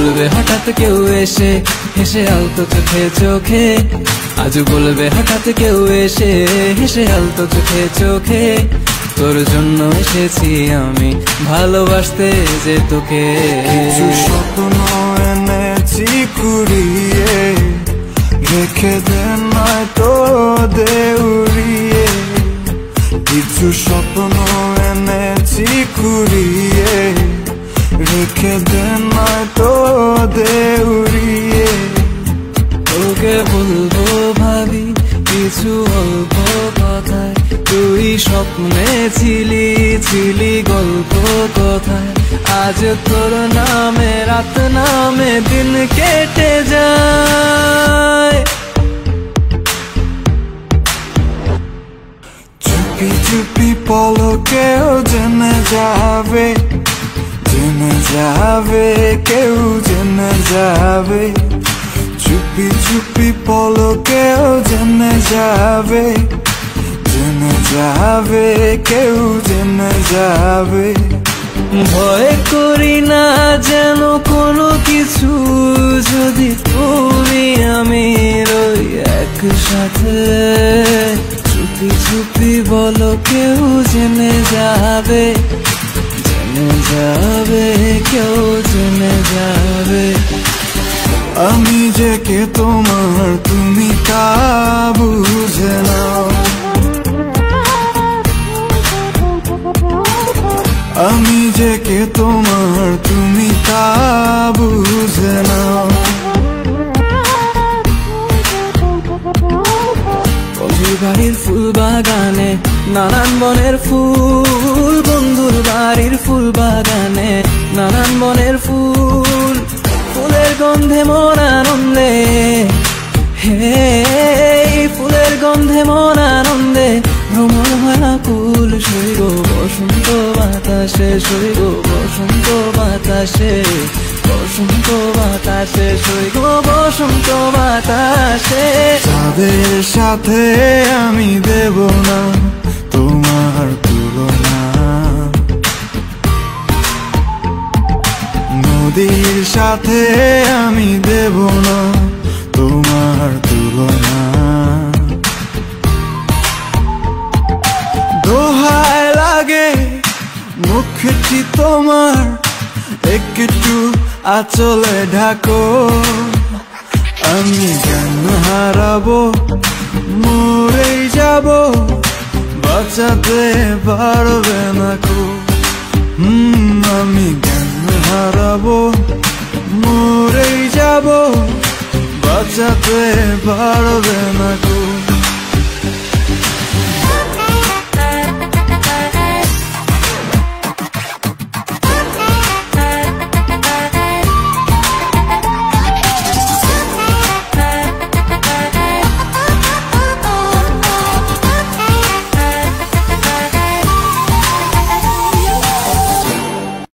বলবে হঠাৎ কেউ এসে হেসে আলতো চোখে চোখে, আজ বলবে হঠাৎ কেউ এসে হেসে আলতো চোখে চোখে, তোর জন্য এসেছি আমি ভালোবাসতে যে তোকে। কিছু স্বপ্ন এনেছি কুড়িয়ে, রেখে দে নয়তো দে উড়িয়ে। কিছু স্বপ্ন এনেছি কুড়িয়ে, রেখে দে নয়তো দে উড়িয়ে। তোকে বলবো ভাবি কিছু অল্প কথায়, তুই স্বপ্নে ছিলি ছিলি গল্প কথায়, আজ তোর নামে রাত নামে দিন কেটে যায়। চুপি চুপি পলকেও জেনে যাবে, জেনে যাবে কেউ জেনে যাবে। চুপি চুপি পলকেও জেনে যাবে, জেনে যাবে কেউ জেনে যাবে। ভয় করি না যেন কোনো কিছু, যদি তুমি আমি রই একসাথে। চুপি চুপি বলো কেউ জেনে যাবে, জেনে যাবে কেউ জেনে যাবে। আমি যে কে তোমার তুমি তা বুঝে নাও, আমি যে কে তোমার তুমি তা বুঝে নাও। বন্ধুর বাড়ির ফুল বাগানে নানান বনের ফুল, বন্ধুর বাড়ির ফুল বাগানে নানান বনের ফুল, ফুলের গন্ধে মন আনন্দে, হে ফুলের গন্ধে মন আনন্দে ভ্রমণ হয় আকুল। সইব বসন্ত বাতাসে, সইব বসন্ত বাতাসে, বসন্ত বাতাসে, সইব বসন্ত বাতাসে। তাদের সাথে আমি দেব না তোমার তুলনা, নদীর সাথে আমি দেব না তোমার তুলনা। দোহায় লাগে মুখটি তোমার, একটু আঁচলে ঢাকো। আমি জ্ঞান হারাবো, মরেই যাব, বাঁচাতে পারবে না কো। আমি জ্ঞান হারাবো, মরেই যাব, বাঁচাতে পারবে না কো।